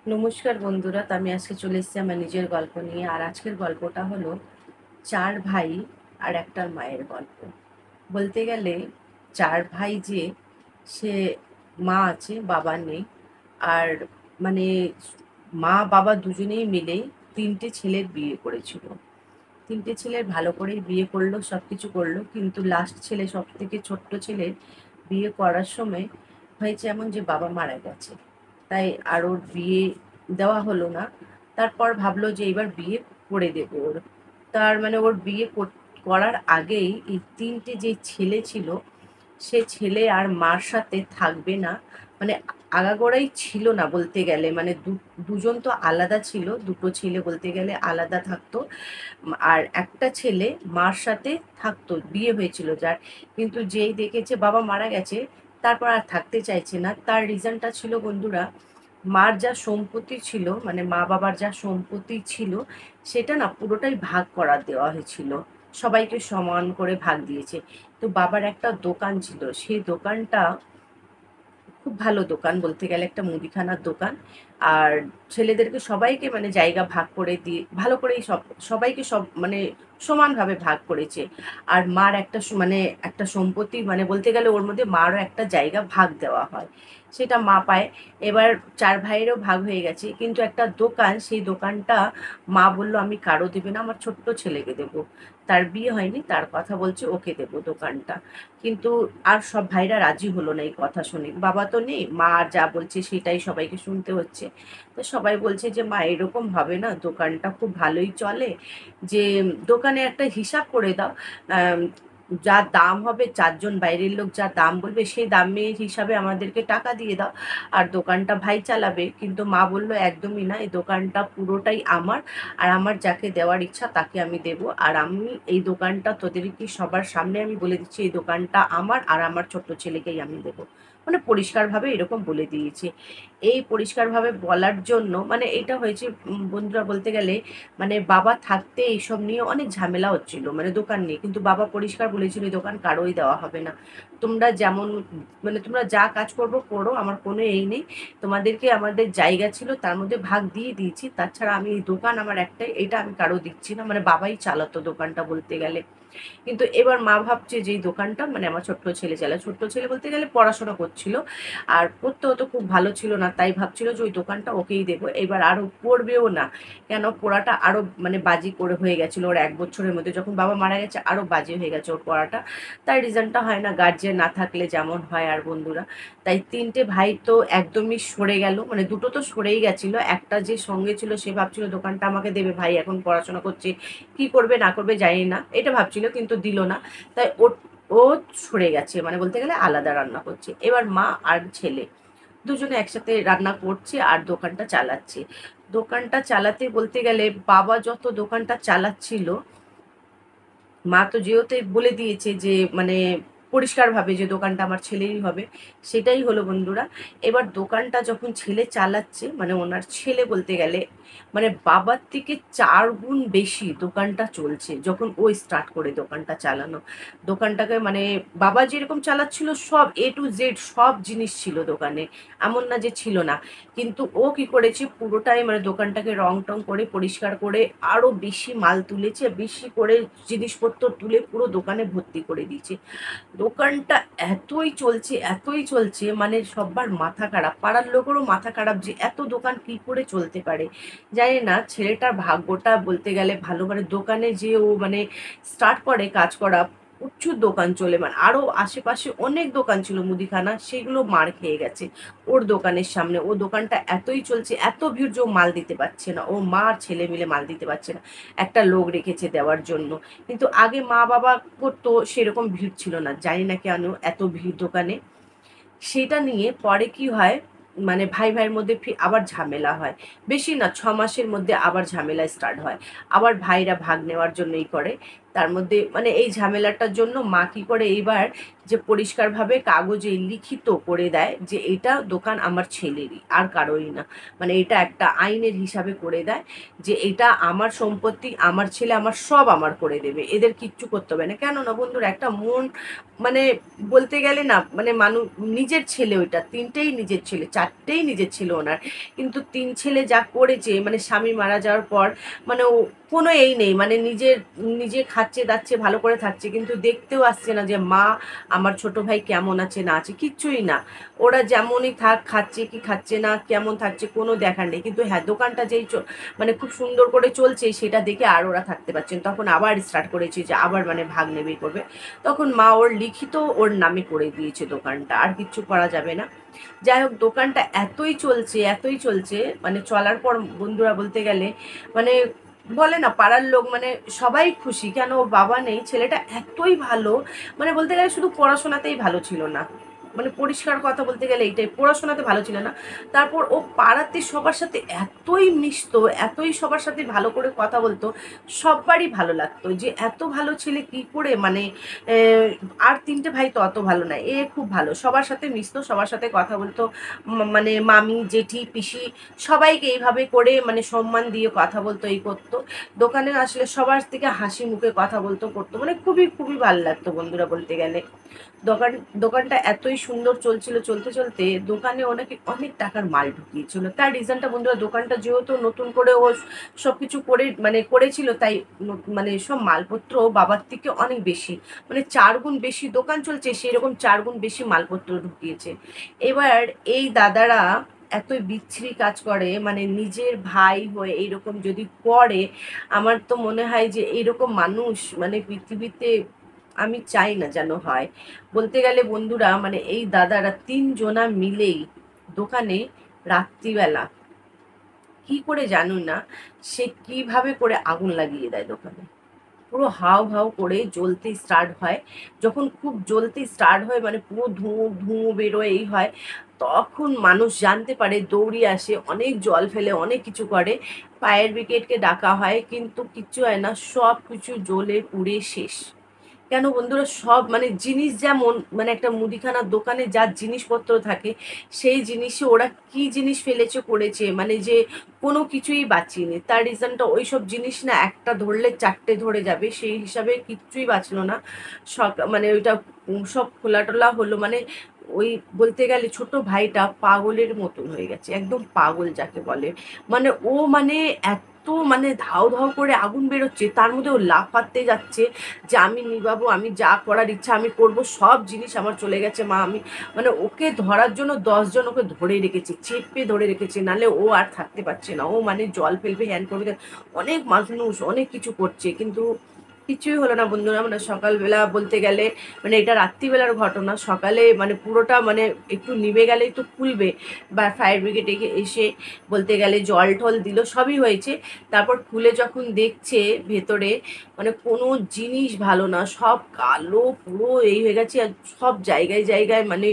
নমস্কার বন্ধুরা, তো আমি আজকে চলে এসেছি আমার নিজের গল্প নিয়ে। আর আজকের গল্পটা হলো চার ভাই আর একটা মায়ের গল্প। বলতে গেলে চার ভাই যে, সে মা আছে, বাবা নেই। আর মানে মা বাবা দুজনেই মিলেই তিনটে ছেলের বিয়ে করেছিল। তিনটে ছেলের ভালো করেই বিয়ে করলো, সব কিছু করলো, কিন্তু লাস্ট ছেলে, সব থেকে ছোট্ট ছেলের বিয়ে করার সময় হয়েছে এমন যে বাবা মারা গেছে। তাই আর ওর বিয়ে দেওয়া হলো না। তারপর ভাবলো যে এবার বিয়ে করে দেবো ওর। তার মানে ওর বিয়ে করার আগেই এই তিনটে যে ছেলে ছিল, সে ছেলে আর মার সাথে থাকবে না। মানে আগাগোড়াই ছিল না বলতে গেলে, মানে দুজন তো আলাদা ছিল, দুটো ছেলে বলতে গেলে আলাদা থাকতো। আর একটা ছেলে মার সাথে থাকতো, বিয়ে হয়েছিল যার। কিন্তু যেই দেখেছে বাবা মারা গেছে, তারপর আর থাকতে চাইছে না। তার রিজনটা ছিল বন্ধুরা, মার যা সম্পত্তি ছিল, মানে মা বাবার যা সম্পত্তি ছিল, সেটা না পুরোটাই ভাগ করা দেওয়া হয়েছিল, সবাইকে সমান করে ভাগ দিয়েছে। তো বাবার একটা দোকান ছিল, সেই দোকানটা খুব ভালো দোকান বলতে গেলে, একটা মুদিখানার দোকান। আর ছেলেদেরকে সবাইকে মানে জায়গা ভাগ করে দিয়ে ভালো করেই সবাইকে সব মানে সমানভাবে ভাগ করেছে। আর মার একটা মানে একটা সম্পত্তি, মানে বলতে গেলে ওর মধ্যে মারও একটা জায়গা ভাগ দেওয়া হয়, সেটা মা পায়। এবার চার ভাইয়েরও ভাগ হয়ে গেছে, কিন্তু একটা দোকান, সেই দোকানটা মা বলল আমি কারো দেবে না, আমার ছোট্ট ছেলেকে দেবো। তার বিয়ে হয়নি, তার কথা বলছে ওকে দেবো দোকানটা। কিন্তু আর সব ভাইরা রাজি হলো না এই কথা শুনে। বাবা তো নেই, মা আর যা বলছে সেটাই সবাইকে শুনতে হচ্ছে। তো সবাই বলছে যে মা এরকম ভাবে না, দোকানটা খুব ভালোই চলে, যে দোকানে একটা হিসাব করে দাও। আম, যা দাম হবে, চারজন বাইরের লোক যা দাম বলবে সেই দামের হিসাবে আমাদেরকে টাকা দিয়ে দাও, আর দোকানটা ভাই চালাবে। কিন্তু মা বলল একদমই না, এই দোকানটা পুরোটাই আমার, আর আমার যাকে দেওয়ার ইচ্ছা তাকে আমি দেব। আর আমি এই দোকানটা তোদের কি সবার সামনে আমি বলে দিচ্ছি, এই দোকানটা আমার, আর আমার ছোট্ট ছেলেকেই আমি দেব। মানে পরিষ্কারভাবে এরকম বলে দিয়েছে। এই পরিষ্কারভাবে বলার জন্য মানে এটা হয়েছে বন্ধুরা বলতে গেলে, মানে বাবা থাকতে এইসব নিয়ে অনেক ঝামেলা হচ্ছিল, মানে দোকান নিয়ে। কিন্তু বাবা পরিষ্কার বলেছিল এই দোকান কারোই দেওয়া হবে না, তোমরা যেমন মানে তোমরা যা কাজ করবো করো, আমার কোনো এই নেই। তোমাদেরকে আমাদের জায়গা ছিল তার মধ্যে ভাগ দিয়ে দিয়েছি, তাছাড়া আমি এই দোকান আমার একটাই, এটা আমি কারো দিচ্ছি না। মানে বাবাই চালাতো দোকানটা বলতে গেলে। কিন্তু এবার মা ভাবছে যে এই দোকানটা মানে আমার ছোট্ট ছেলে চালায়। ছোট্ট ছেলে বলতে গেলে পড়াশোনা করছিল, আর পড়তে হতো খুব ভালো ছিল না, তাই ভাবছিল যে ওই দোকানটা ওকেই দেবো। এবার আরও পড়বেও না, কেন পড়াটা আরও মানে বাজি করে হয়ে গেছিলো ওর 1 বছরের মধ্যে। যখন বাবা মারা গেছে আরও বাজে হয়ে গেছে ওর পড়াটা। তার রিজনটা হয় না, গার্জেন না থাকলে যেমন হয় আর বন্ধুরা। তাই তিনটে ভাই তো একদমই সরে গেল, মানে দুটো তো সরেই গেছিলো, একটা যে সঙ্গে ছিল সে ভাবছিল দোকানটা আমাকে দেবে, ভাই এখন পড়াশোনা করছে, কি করবে না করবে জানি না, এটা ভাবছিল, কিন্তু দিল না। তাই ও সরে গেছে, মানে বলতে গেলে আলাদা রান্না করছে। এবার মা আর ছেলে দুজনে একসাথে রান্না করছে আর দোকানটা চালাচ্ছে। দোকানটা চালাতে বলতে গেলে বাবা যত দোকানটা চালাচ্ছিল, মা তো যেহেতু বলে দিয়েছে যে মানে পরিষ্কারভাবে যে দোকানটা আমার ছেলেরই হবে, সেটাই হলো বন্ধুরা। এবার দোকানটা যখন ছেলে চালাচ্ছে, মানে ওনার ছেলে বলতে গেলে মানে বাবার থেকে 4 গুণ বেশি দোকানটা চলছে যখন ও স্টার্ট করে দোকানটা চালানো। দোকানটাকে মানে বাবা যেরকম চালাচ্ছিল, সব A to Z সব জিনিস ছিল দোকানে, এমন না যে ছিল না। কিন্তু ও কি করেছে, পুরোটাই মানে দোকানটাকে রং টং করে পরিষ্কার করে আরো বেশি মাল তুলেছে, বেশি করে জিনিসপত্র তুলে পুরো দোকানে ভর্তি করে দিয়েছে। দোকানটা এতই চলছে মানে সব্বার মাথা খারাপ, পাড়ার লোকেরও মাথা খারাপ যে এত দোকান কি করে চলতে পারে। জানি না, ছেলেটার ভাগ্যটা বলতে গেলে ভালো, মানে দোকানে যে ও মানে স্টার্ট করে কাজ করা, প্রচুর দোকান চলে, মানে আরো আশেপাশে অনেক দোকান ছিল মুদিখানা, সেগুলো মার খেয়ে গেছে ওর দোকানের সামনে। ও দোকানটা এতই চলছে, এত ভিড় যে ও মাল দিতে পারছে না, ও মা আর ছেলে মিলে মাল দিতে পারছে না, একটা লোক রেখেছে দেওয়ার জন্য। কিন্তু আগে মা বাবা করতো, সেরকম ভিড় ছিল না, জানি না কেন এত ভিড় দোকানে। সেটা নিয়ে পরে কি হয়, মানে ভাই ভাইয়ের মধ্যে আবার ঝামেলা হয়। বেশি না, 6 মাসের মধ্যে আবার ঝামেলা স্টার্ট হয়, আবার ভাইরা ভাগ নেওয়ার জন্যই করে। তার মধ্যে মানে এই ঝামেলাটার জন্য মা কি করে এইবার যে পরিষ্কারভাবে কাগজে লিখিত করে দেয় যে এটা দোকান আমার ছেলেরই, আর কারোই না। মানে এটা একটা আইনের হিসাবে করে দেয় যে এটা আমার সম্পত্তি, আমার ছেলে আমার সব আমার করে দেবে, এদের কিচ্ছু করতে হবে না। কেন না বন্ধুরা, একটা মন মানে বলতে গেলে না মানে মানুষ নিজের ছেলে, ওইটা তিনটেই নিজের ছেলে, চারটেই নিজের ছিল ওনার, কিন্তু তিন ছেলে যা করেছে মানে স্বামী মারা যাওয়ার পর মানে ও কোনো এই নেই, মানে নিজে খাচ্ছে দাচ্ছে ভালো করে থাকছে, কিন্তু দেখতেও আসছে না যে মা আমার ছোট ভাই কেমন আছে না আছে, কিচ্ছুই না। ওরা যেমনই থাক, খাচ্ছে কি খাচ্ছে না, কেমন থাকছে কোনো দেখার নেই। কিন্তু হ্যাঁ, দোকানটা যেই মানে খুব সুন্দর করে চলছে সেটা দেখে আর ওরা থাকতে পারছেন, তখন আবার স্টার্ট করেছে যে আবার মানে ভাগ নেবেই করবে। তখন মা ওর লিখিত ওর নামে করে দিয়েছে দোকানটা, আর কিচ্ছু করা যাবে না। যাই হোক, দোকানটা এতই চলছে মানে চলার পর বন্ধুরা বলতে গেলে মানে বলে না পাড়ার লোক মানে সবাই খুশি, কেন ওর বাবা নেই, ছেলেটা এতই ভালো, মানে বলতে গেলে শুধু পড়াশোনাতেই ভালো ছিল না, মানে পরিষ্কার কথা বলতে গেলে এইটাই, পড়াশোনাতে ভালো ছিল না। তারপর ও পাড়াতে সবার সাথে এতই মিশতো, এতই সবার সাথে ভালো করে কথা বলতো, সবারই ভালো লাগতো যে এত ভালো ছেলে কি করে মানে আর তিনটে ভাই তো অত ভালো না, এ খুব ভালো, সবার সাথে মিশতো, সবার সাথে কথা বলতো, মানে মামি জেঠি পিসি সবাইকে এইভাবে করে মানে সম্মান দিয়ে কথা বলতো, এই করতো। দোকানে আসলে সবার থেকে হাসি মুখে কথা বলতো করতো, মানে খুবই খুবই ভালো লাগতো বন্ধুরা বলতে গেলে। দোকান দোকানটা এতই সুন্দর চলছিল, চলতে চলতে দোকানে ওনাকে অনেক টাকার মাল ঢুকিয়েছিল। তার রিজনটা বন্ধুরা, দোকানটা যেহেতু নতুন করে ও সব কিছু করে মানে করেছিল, তাই মানে সব মালপত্র বাবার থেকে অনেক বেশি, মানে 4 গুণ বেশি দোকান চলছে, সেই রকম 4 গুণ বেশি মালপত্র ঢুকিয়েছে। এবার এই দাদারা এতই বিচ্ছিরি কাজ করে, মানে নিজের ভাই হয়ে এইরকম যদি করে, আমার তো মনে হয় যে এইরকম মানুষ মানে পৃথিবীতে আমি চাই না যেন হয়। বলতে গেলে বন্ধুরা মানে এই দাদারা 3 জনা মিলেই দোকানে রাত্রিবেলা কি করে জানুন না, সে কিভাবে করে আগুন লাগিয়ে দেয় দোকানে, পুরো হাউ হাউ করে জ্বলতে স্টার্ট হয়। যখন খুব জ্বলতে স্টার্ট হয় মানে পুরো ধোঁয়া ধোঁয়া বেরোয় এই হয়, তখন মানুষ জানতে পারে, দৌড়িয়ে আসে, অনেক জল ফেলে, অনেক কিছু করে, ফায়ার ব্রিগেডকে ডাকা হয়, কিন্তু কিচ্ছু হয় না, সব কিছু জ্বলে পুড়ে শেষ। কেন বন্ধুরা, সব মানে জিনিস যেমন মানে একটা মুদিখানার দোকানে যা জিনিসপত্র থাকে, সেই জিনিসে ওরা কি জিনিস ফেলেছে করেছে, মানে যে কোনো কিছুই বাঁচিয়েনি। তার রিজনটা ওই সব জিনিস না একটা ধরলে 4টে ধরে যাবে, সেই হিসাবে কিচ্ছুই বাঁচলো না। মানে ওইটা সব খোলা টোলা হলো, মানে ওই বলতে গেলে ছোট ভাইটা পাগলের মতন হয়ে গেছে, একদম পাগল যাকে বলে। মানে ও মানে এত মানে ধাও ধাও করে আগুন বেরোচ্ছে, তার মধ্যে ও লাফাতে যাচ্ছে যে আমি নিভাবো, আমি যা করার ইচ্ছা আমি করব, সব জিনিস আমার চলে গেছে মা, আমি মানে ওকে ধরার জন্য 10 জন ওকে ধরে রেখেছে, চেপে ধরে রেখেছে, নালে ও আর থাকতে পারছে না। ও মানে জল ফেলবে, হ্যান করবে, অনেক মানুষ অনেক কিছু করছে, কিন্তু কিছুই হলো না বন্ধুরা। মানে সকালবেলা বলতে গেলে মানে এটা রাত্রিবেলার ঘটনা, সকালে মানে পুরোটা মানে একটু নিভে গেলেই তো খুলবে, বা ফায়ার ব্রিগেড এসে বলতে গেলে জল টল দিল, সবই হয়েছে। তারপর খুলে যখন দেখছে ভেতরে মানে কোনো জিনিস ভালো না, সব কালো পুরো এই হয়ে গেছে, আর সব জায়গায় জায়গায় মানে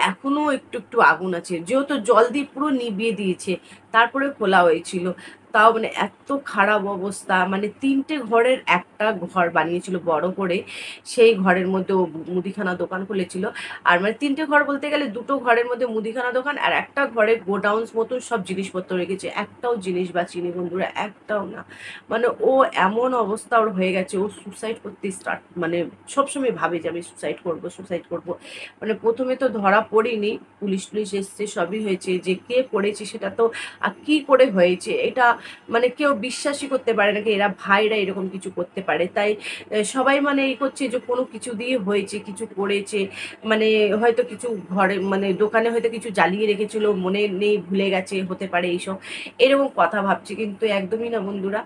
এখনো একটু একটু আগুন আছে, যেহেতু জল দিয়ে পুরো নিভিয়ে দিয়েছে, তারপরে খোলা হয়েছিল। তাও মানে এত খারাপ অবস্থা, মানে 3টে ঘরের একটা ঘর বানিয়েছিল বড় করে, সেই ঘরের মধ্যে ও মুদিখানা দোকান খুলেছিল। আর মানে 3টে ঘর বলতে গেলে 2টো ঘরের মধ্যে মুদিখানা দোকান, আর একটা ঘরে গোডাউন্স মতো সব জিনিসপত্র রেখেছে, একটাও জিনিস বাঁচিনি বন্ধুরা, একটাও না। মানে ও এমন অবস্থা ওর হয়ে গেছে, ও সুসাইড করতে স্টার্ট মানে সবসময় ভাবে যে আমি সুসাইড করব। মানে প্রথমে তো ধরা পড়িনি, পুলিশ এসছে, সবই হয়েছে, যে কে করেছে সেটা তো আর কি করে হয়েছে এটা মানে কেউ বিশ্বাসই করতে পারে না, এরা ভাইরা এরকম কিছু করতে পারে। তাই সবাই মানে এই করছে যে কোনো কিছু দিয়ে হয়েছে, কিছু করেছে, মানে হয়তো কিছু ঘরে মানে দোকানে হয়তো কিছু জ্বালিয়ে রেখেছিল, মনে নেই, ভুলে গেছে, হতে পারে এইসব, এরকম কথা ভাবছি, কিন্তু একদমই না বন্ধুরা।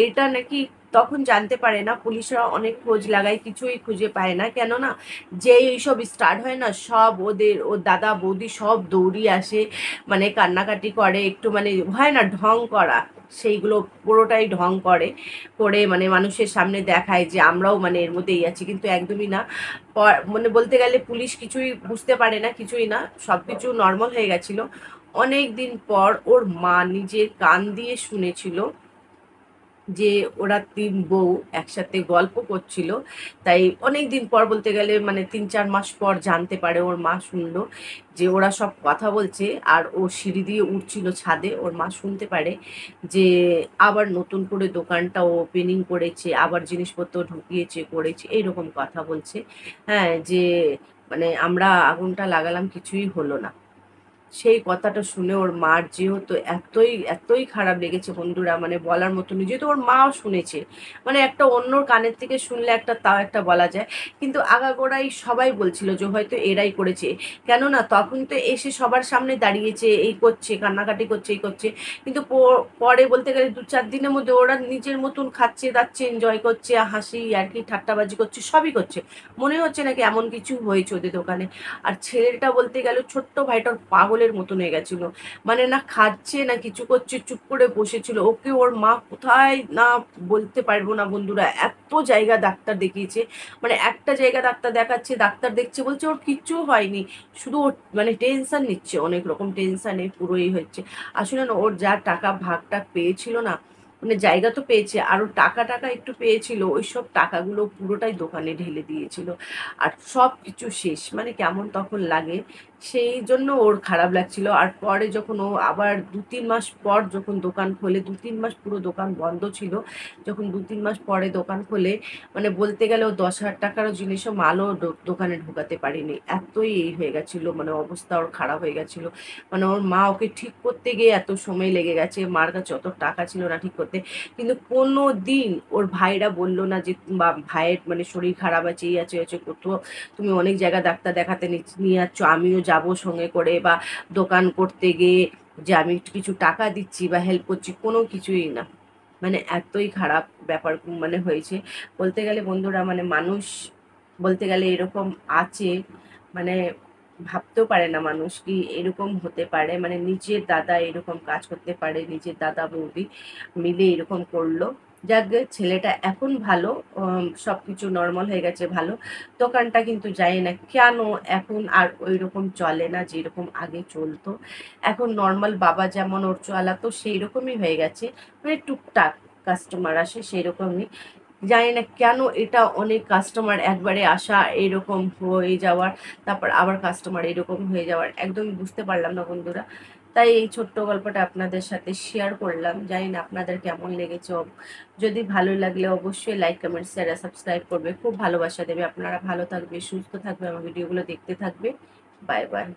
এটা নাকি তখন জানতে পারে না, পুলিশরা অনেক খোঁজ লাগায়, কিছুই খুঁজে পায় না, কেননা যে এইসব স্টার্ট হয় না, সব ও দাদা বৌদি সব দৌড়িয়ে আসে, মানে কান্নাকাটি করে, একটু মানে হয় না ঢং করা, সেইগুলো পুরোটাই ঢং করে মানে মানুষের সামনে দেখায় যে আমরাও মানে এর মধ্যেই আছি, কিন্তু একদমই না। মানে বলতে গেলে পুলিশ কিছুই বুঝতে পারে না, কিছুই না, সব কিছু নর্মাল হয়ে গেছিলো। অনেক দিন পর ওর মা নিজের কান দিয়ে শুনেছিল যে ওরা ৩ বউ একসাথে গল্প করছিল। তাই অনেকদিন পর বলতে গেলে মানে ৩-৪ মাস পর জানতে পারে, ওর মা শুনলো যে ওরা সব কথা বলছে আর ও সিঁড়ি দিয়ে উঠছিল ছাদে। ওর মা শুনতে পারে যে আবার নতুন করে দোকানটা ও ওপেনিং করেছে, আবার জিনিসপত্র ঢুকিয়েছে, করেছে, এইরকম কথা বলছে। হ্যাঁ, যে মানে আমরা আগুনটা লাগালাম কিছুই হলো না। সেই কথাটা শুনে ওর মার যেহেতু এতই খারাপ লেগেছে বন্ধুরা, মানে বলার মতো নয়। যেহেতু ওর মাও শুনেছে, মানে একটা অন্যর কানের থেকে শুনলে একটা তাও একটা বলা যায়। কিন্তু আগাগোড়াই সবাই বলছিল যে হয়তো এরাই করেছে। কেননা তখন তো এসে সবার সামনে দাঁড়িয়েছে, এই করছে, কান্নাকাটি করছে, এই করছে। কিন্তু পরে বলতে গেলে ২-৪ দিনের মধ্যে ওরা নিজের মতন খাচ্ছে, দাচ্ছে, এনজয় করছে, হাসি, ইয়ার্কি, ঠাট্টাবাজি করছে, সবই করছে। মনে হচ্ছে নাকি এমন কিছু হয়েছে ওদের দোকানে। আর ছেলেটা বলতে গেল ছোট্ট ভাইটার পাগলের মতন হয়ে গেছিল। মানে না খাচ্ছে না কিছু করছে, চুপ করে বসেছিল। ওকে ওর মা কোথায় না বলতে পারবো না বন্ধুরা, এত জায়গা ডাক্তার দেখিয়েছে। মানে একটা জায়গা ডাক্তার দেখাচ্ছে, ডাক্তার দেখছে, বলছে ওর কিচ্ছু হয়নি, শুধু ওর মানে টেনশন নিচ্ছে, অনেক রকম টেনশনে পুরোই হচ্ছে। আসলে না ওর যা টাকা ভাগটা পেয়েছিল না, মানে জায়গা তো পেয়েছে, আরো টাকা টাকা একটু পেয়েছিল, ওই সব টাকাগুলো পুরোটাই দোকানে ঢেলে দিয়েছিল। আর সব কিছু শেষ, মানে কেমন তখন লাগে, সেই জন্য ওর খারাপ লাগছিল। আর পরে যখন ও আবার ২-৩ মাস পর যখন দোকান খোলে, ২-৩ মাস পুরো দোকান বন্ধ ছিল, যখন ২-৩ মাস পরে দোকান খোলে, মানে বলতে গেলে ও ১০,০০০ টাকারও জিনিসও মালও দোকানে ঢোকাতে পারিনি, এতই এই হয়ে গেছিল, মানে অবস্থা ওর খারাপ হয়ে গেছিল। মানে ওর মা ওকে ঠিক করতে গিয়ে এত সময় লেগে গেছে, মার কাছে অত টাকা ছিল না ঠিক করতে। কিন্তু কোনো দিন ওর ভাইরা বলল না যে বা ভাইয়ের মানে শরীর খারাপ আছে, এই আছে, আছে, কোথাও তুমি অনেক জায়গা ডাক্তার দেখাতে নিয়ে যাচ্ছ, আমিও যাব সঙ্গে করে, বা দোকান করতে গিয়ে যে আমি একটু কিছু টাকা দিচ্ছি বা হেল্প করছি, কোনো কিছুই না। মানে এতই খারাপ ব্যাপার মানে হয়েছে। বলতে গেলে বন্ধুরা, মানে মানুষ বলতে গেলে এরকম আছে, মানে ভাবতেও পারে না মানুষ কি এরকম হতে পারে। মানে নিজের দাদা এরকম কাজ করতে পারে, নিজের দাদা বৌদি মিলে এরকম করলো। যাকগে ছেলেটা এখন ভালো, সবকিছু নর্মাল হয়ে গেছে, ভালো। দোকানটা কিন্তু জানি না কেন এখন আর ওইরকম চলে না যেরকম আগে চলতো। এখন নর্মাল বাবা যেমন ওর চালাতো সেই রকমই হয়ে গেছে, মানে টুকটাক কাস্টমার আসে সেই রকমই। জানি না কেন এটা অনেক কাস্টমার একবারে আসা, এরকম হয়ে যাওয়ার, তারপর আবার কাস্টমার এরকম হয়ে যাওয়ার, একদমই বুঝতে পারলাম না বন্ধুরা। তাই এই ছোট্ট গল্পটা আপনাদের সাথে শেয়ার করলাম। জানি না আপনাদের কেমন লেগেছে। যদি ভালো লাগলে অবশ্যই লাইক, কমেন্ট, শেয়ার আর সাবস্ক্রাইব করবে, খুব ভালোবাসা দেবে। আপনারা ভালো থাকবে, সুস্থ থাকবে, আমার ভিডিওগুলো দেখতে থাকবে। Bye bye.